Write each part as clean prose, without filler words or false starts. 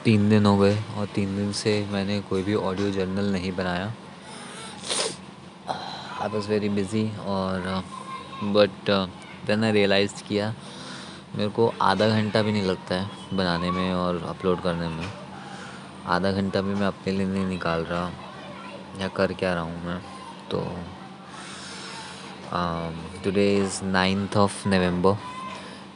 3 दिन हो गए और 3 दिन से मैंने कोई भी ऑडियो जर्नल नहीं बनाया. आई वॉज़ वेरी बिज़ी और बट देन आई रियलाइज़ किया मेरे को आधा घंटा भी नहीं लगता है बनाने में और अपलोड करने में. आधा घंटा भी मैं अपने लिए नहीं निकाल रहा या कर क्या रहा हूँ मैं. तो today is 9th of November.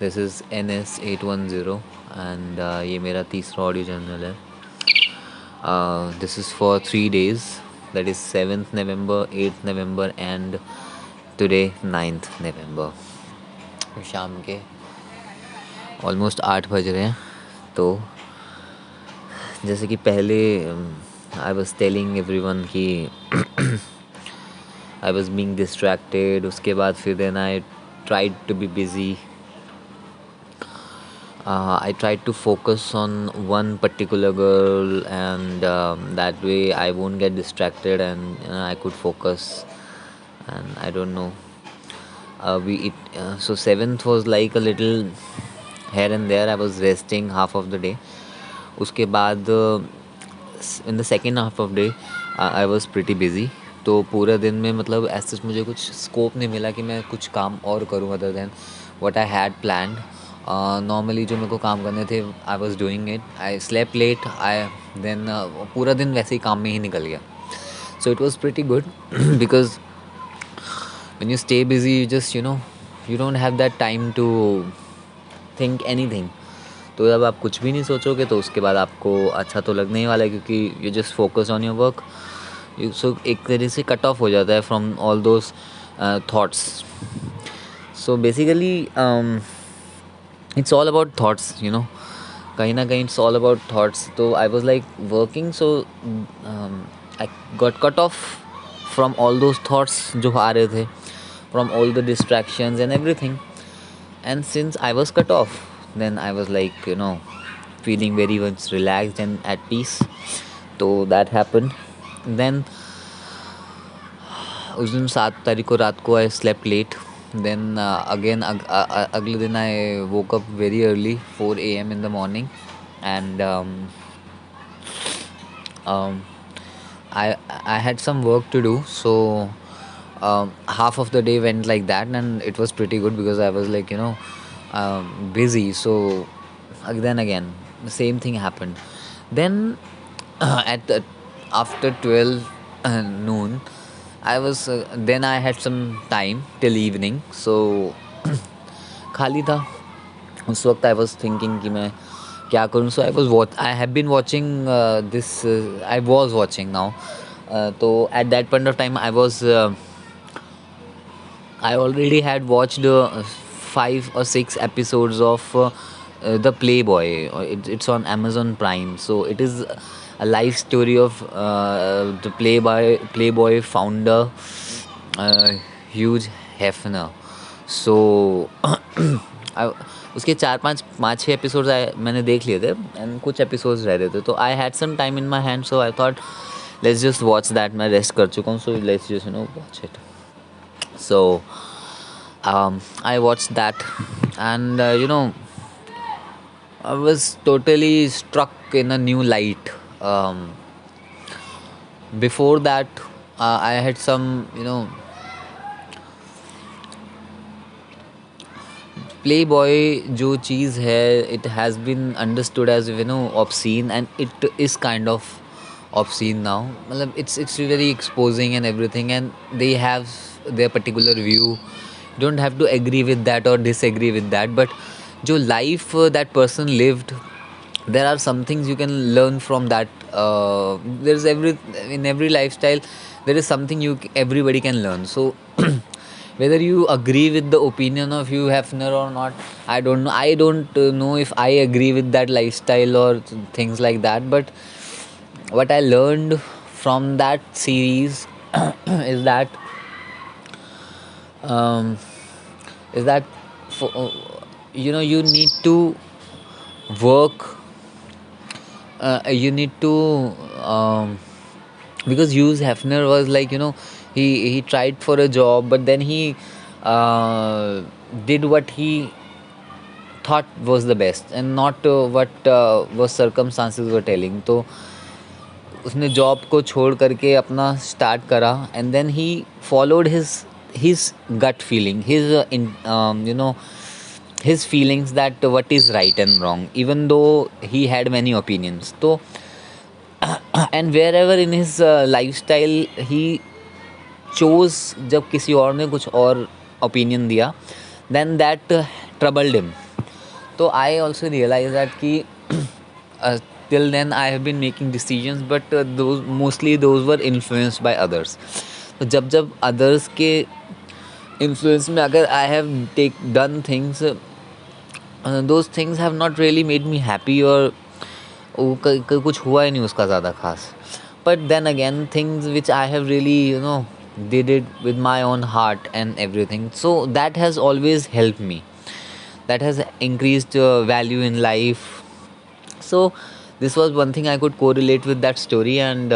This is NS810 and ये मेरा तीसरा ऑडियो जर्नल है. This is for 3 days, that is 7th November, 8th November and today 9th November. शाम के ऑलमोस्ट 8 बज रहे हैं. तो जैसे कि पहले आई वॉज टेलिंग एवरीवन कि आई वॉज बीइंग डिस्ट्रैक्टेड. उसके बाद फिर then I tried to be busy. I tried to focus on one particular girl and that way I won't get distracted and I could focus and I don't know. So 7th was like a little here and there. I was resting half of the day. उसके बाद in the second half of day I was pretty busy. तो पूरे दिन में मतलब ऐसे मुझे कुछ स्कोप नहीं मिला कि मैं कुछ काम और करूँ other than what I had planned. Normally जो मेरे को काम करने थे I was doing it. I slept late. Then पूरा दिन वैसे ही काम में ही निकल गया. So it was pretty good because when you stay busy you just you don't have that time to think anything. तो जब आप कुछ भी नहीं सोचोगे तो उसके बाद आपको अच्छा तो लगने ही वाला है क्योंकि you just focus on your work. So एक तरह से कट ऑफ हो जाता है from all those thoughts. So basically it's all about thoughts, कहीं ना कहीं it's all about thoughts. तो I was like working, so I got cut off from all those thoughts जो आ रहे थे, from all the distractions and everything. And since I was cut off, then I was like feeling very much relaxed and at peace. तो that happened. Then उस दिन 7 तारीख को रात को I slept late. Then again अगले दिन I woke up very early, 4 a.m. in the morning, and I had some work to do. So half of the day went like that, and it was pretty good because I was like busy. So then again the same thing happened. Then after 12 noon then I had some time till evening. So खाली था उस वक्त. I was thinking कि मैं क्या करूँ. So I have been watching this. I was watching now. तो at that point of time I already had watched 5 or 6 episodes of the Playboy. It's on Amazon Prime. So it is a life story of the Playboy founder Hugh Hefner. So उसके 4-5-6 episodes मैंने देख लिए थे and कुछ episodes रह रहे थे. तो I had some time in my hand, so I thought let's just watch that. मैं रेस्ट कर चुका हूँ, so let's just watch it. So I watched that and I was totally struck in a new light. Before that I had some Playboy जो चीज़ है, it has been understood as obscene, and it is kind of obscene now. मतलब it's very exposing and everything, and they have their particular view. You don't have to agree with that or disagree with that, but जो life that person lived, there are some things you can learn from that. There's in every lifestyle there is something everybody can learn. So whether you agree with the opinion of Hugh Hefner or not, I don't know. I don't know if I agree with that lifestyle or things like that. But what I learned from that series is that you need to work. You need to because Hugh Hefner was like he tried for a job, but then he did what he thought was the best and not what was circumstances were telling. तो उसने job को छोड़ करके अपना start करा and then he followed his gut feeling, you know, his feelings that what is right and wrong, even though he had many opinions. So and wherever in his lifestyle he chose, जब किसी और ने कुछ और opinion दिया, then that troubled him. So I also realized that कि till then I have been making decisions, but those were influenced by others. तो जब others के influence में अगर I have done things, those things have not really made me happy, और कुछ हुआ ही नहीं उसका ज़्यादा खास. But then again, things which I have really, you know, did it with my own heart and everything. So that has always helped me. That has increased value in life. So this was one thing I could correlate with that story, and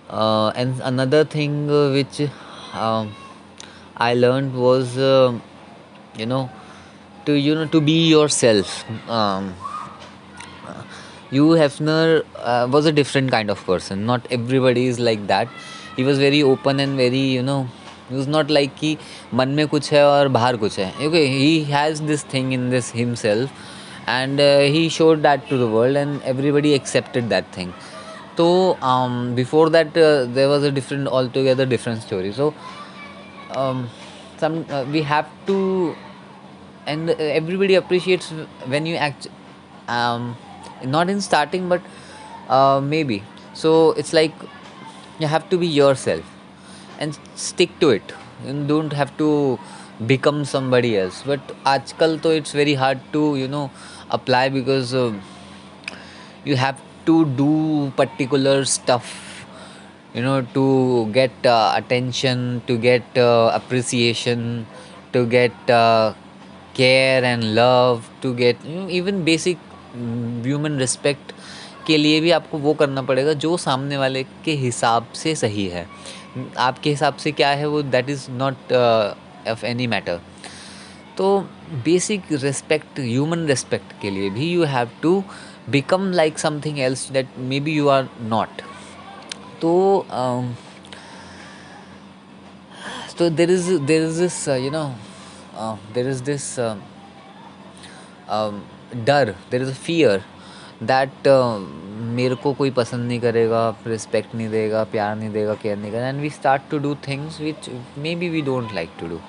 another thing which I learned was, you know, to be yourself. Hugh Hefner was a different kind of person. Not everybody is like that. He was very open and very, you know, he was not like कि मन में कुछ है और बाहर कुछ है. Okay, he has this thing in this himself, and he showed that to the world, and everybody accepted that thing. So before that, there was a altogether different story. So we have to, and everybody appreciates when you act, not in starting, but maybe. So it's like you have to be yourself and stick to it. You don't have to become somebody else. But आजकल तो it's very hard to, you know, apply, because you have to do particular stuff, you know, to get attention, to get appreciation, to get care and love, to get, you know, even basic human respect के लिए भी आपको वो करना पड़ेगा जो सामने वाले के हिसाब से सही है. आपके हिसाब से क्या है वो, that is not of any matter. तो बेसिक रिस्पेक्ट, ह्यूमन रिस्पेक्ट के लिए भी you have to become like something else that maybe you are not. So so there is this you know, there is this डर, there is a fear that मेरे को कोई पसंद नहीं करेगा, रिस्पेक्ट नहीं देगा, प्यार नहीं देगा, केयर नहीं करेगा, and we start to do things which maybe we don't like to do.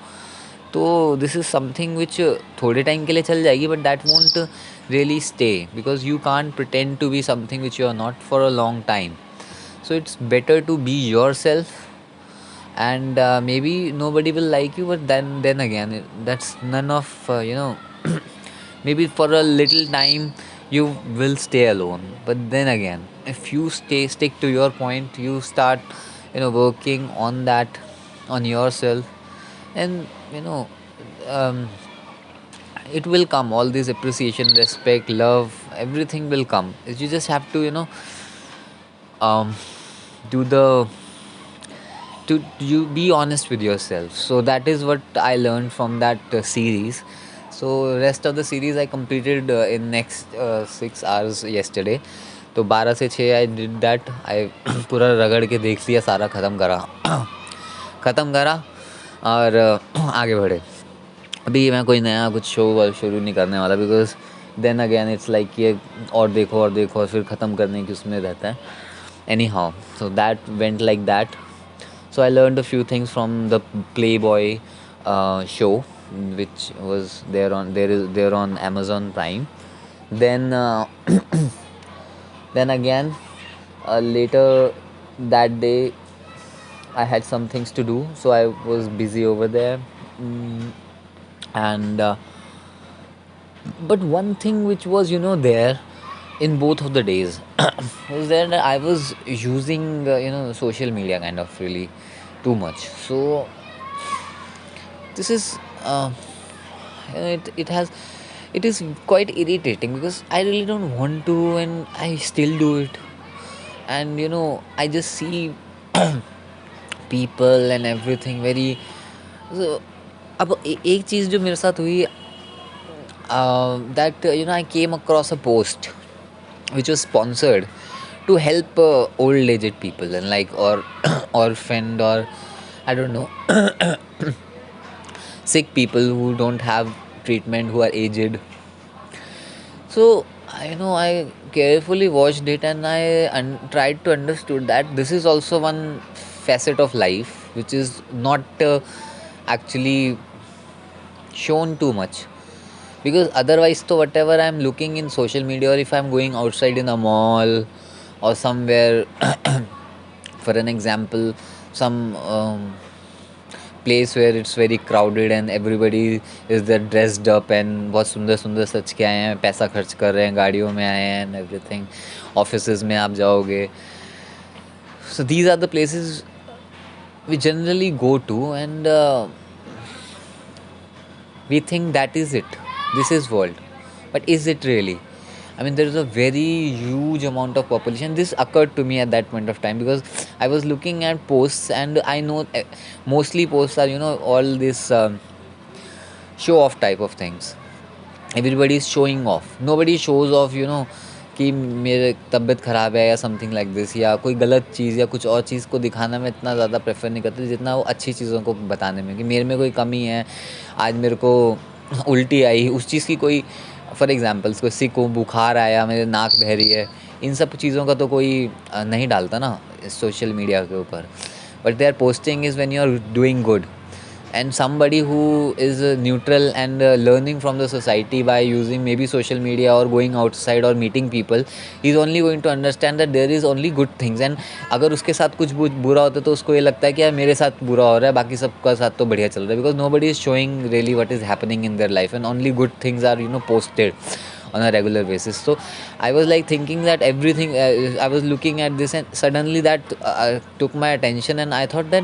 तो दिस इज़ समथिंग विच थोड़े टाइम के लिए चल जाएगी, but that won't really stay, because you can't pretend to be something which you are not for a long time. So it's better to be yourself, and maybe nobody will like you, but then again, that's none of you know, maybe for a little time you will stay alone, but then again, if you stick to your point, you start, you know, working on that, on yourself, and you know, it will come. All this appreciation, respect, love, everything will come. You just have to, you know, do the to you be honest with yourself. So that is what I learned from that series. So rest of the series I completed in next 6 hours yesterday. तो 12 से 6 I did that. आई पूरा रगड़ के देख लिया, सारा ख़त्म करा और आगे बढ़े. अभी मैं कोई नया कुछ शो शुरू नहीं करने वाला, because then again it's like ये और देखो और फिर ख़त्म करने की उसमें रहता है. Any how, so that went like that. So I learn a few things from the play boy show which was there on Amazon Prime. Then then again later that day I had some things to do, so I was busy over there. And but one thing which was, you know, there in both of the days was that I was using you know, social media kind of really too much. So this is it is quite irritating, because I really don't want to, and I still do it. And you know, I just see people and everything very. So अब एक चीज़ जो मेरे साथ हुई, that I came across a post which was sponsored to help old aged people, and like, or orphaned, or I don't know, sick people who don't have treatment, who are aged. So I carefully watched it, and I tried to understood that this is also one facet of life which is not actually shown too much, because otherwise, so whatever I'm looking in social media, or if I'm going outside in a mall or somewhere, for an example, some place where it's very crowded and everybody is there dressed up and बहुत सुंदर सुंदर सच के आए हैं, पैसा खर्च कर रहे हैं, गाड़ियों में आए हैं and everything, offices में आप जाओगे. So these are the places we generally go to, and we think that is it, this is world. But is it really? I mean, there is a very huge amount of population. This occurred to me at that point of time, because I was looking at posts, and I know mostly posts are all this show off type of things. Everybody is showing off. Nobody shows off कि मेरे तबीयत ख़राब है या something like this, या कोई गलत चीज़ या कुछ और चीज़ को दिखाना मैं इतना ज़्यादा प्रेफर नहीं करती जितना वो अच्छी चीज़ों को बताने में, कि मेरे में कोई कमी है, आज मेरे को उल्टी आई, उस चीज़ की कोई, फॉर एग्जांपल्स किसी को बुखार आया, मेरे नाक बह रही है, इन सब चीज़ों का तो कोई नहीं डालता ना सोशल मीडिया के ऊपर. But they are posting is when you are doing good, and somebody who is neutral and learning from the society by using maybe social media or going outside or meeting people, is only going to understand that there is only good things. And अगर उसके साथ कुछ बुरा होता है तो उसको ये लगता है कि यार मेरे साथ बुरा हो रहा है, बाकी सबका साथ तो बढ़िया चल रहा है, because nobody is showing really what is happening in their life, and only good things are posted on a regular basis. So I was like thinking that everything, I was looking at this, and suddenly that took my attention, and I thought that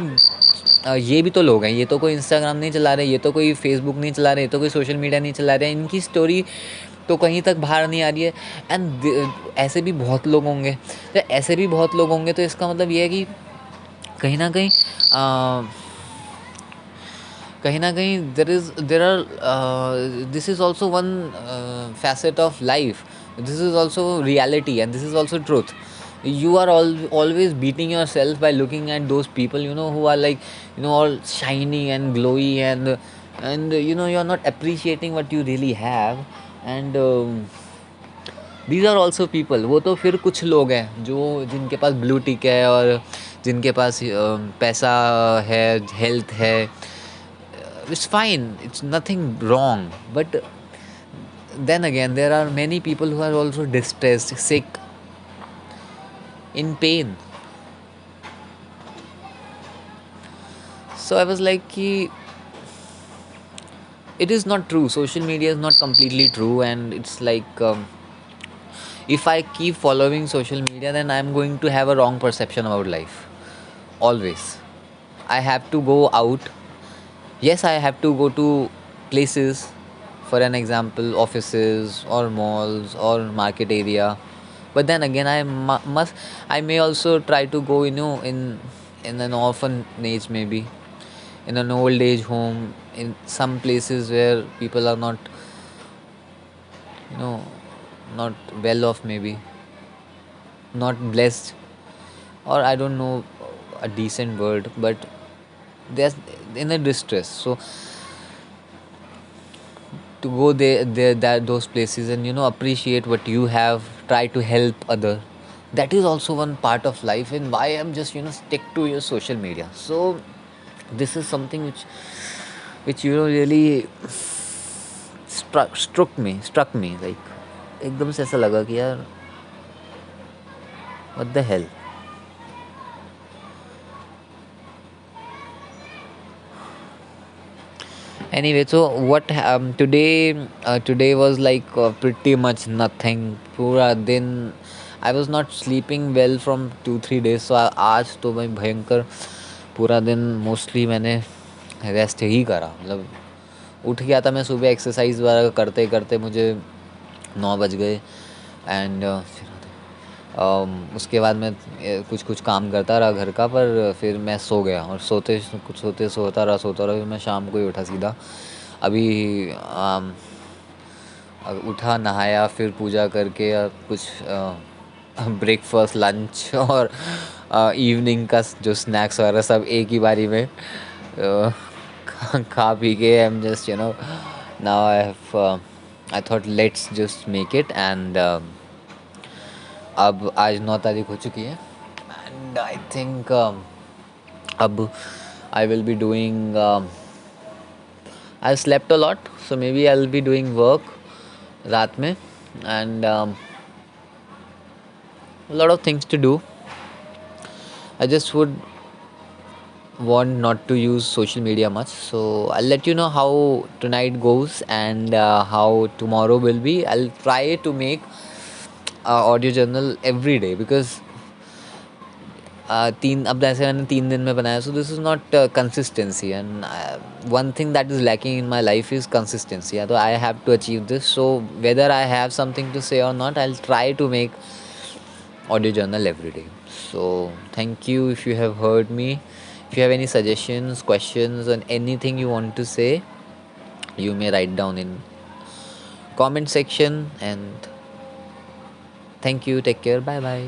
ये भी तो लोग हैं, ये तो कोई Instagram नहीं चला रहे, ये तो कोई फेसबुक नहीं चला रहे, ये तो कोई सोशल मीडिया नहीं चला रहे, इनकी स्टोरी तो कहीं तक बाहर नहीं आ रही है. एंड ऐसे भी बहुत लोग होंगे, तो ऐसे भी बहुत लोग होंगे, तो इसका मतलब ये है कि कहीं ना कहीं there are this is also one facet of life. This is also reality, and this is also truth. You are always beating yourself by looking at those people who are like all shiny and glowy, and you're not appreciating what you really have. And these are also people. वो तो फिर कुछ लोग हैं जो जिनके पास blue tick है, और जिनके पास पैसा है, हेल्थ है. It's fine, it's nothing wrong. But then again, there are many people who are also distressed, sick, in pain. So I was like, it is not true. Social media is not completely true, and it's like, if I keep following social media, then I'm going to have a wrong perception about life. Always. I have to go out. Yes, I have to go to places, for an example, offices or malls or market area. But then again, I may also try to go, in an orphanage, maybe in an old age home, in some places where people are not, you know, not well off, maybe not blessed, or I don't know a decent word, but they're in a distress. So to go there that those places, and appreciate what you have, try to help other, that is also one part of life. And why I'm just stick to your social media. So this is something which really struck me like एकदम से ऐसा लगा कि यार what the hell. Anyway, so what today was like pretty much nothing. पूरा दिन I was not sleeping well from 2-3 days. So आज तो भाई भयंकर पूरा दिन मोस्टली मैंने रेस्ट ही करा. मतलब उठ गया था मैं सुबह, एक्सरसाइज वगैरह करते करते मुझे 9 बज गए. एंड उसके बाद मैं कुछ काम करता रहा घर का, पर फिर मैं सो गया, और सोता रहा. फिर मैं शाम को ही उठा सीधा. अभी उठा नहाया फिर पूजा करके कुछ ब्रेकफास्ट लंच और इवनिंग का जो स्नैक्स वगैरह सब एक ही बारी में खा पी के I am just now I have I thought let's just make it and अब आज 9 तारीख हो चुकी है एंड आई थिंक अब I will be doing I slept a lot so maybe I will be doing work रात में and a lot of things to do. I just would want not to use social media much, so I'll let you know how tonight goes and how tomorrow will be. I'll try to make audio journal every day because तीन अब जैसे मैंने 3 दिन में बनाया so this is not consistency and one thing that is lacking in my life is consistency तो I have to achieve this so whether I have something to say or not I will try to make audio journal every day. So thank you if you have heard me. If you have any suggestions, questions, and anything you want to say, you may write down in comment section. And thank you. Take care. Bye bye.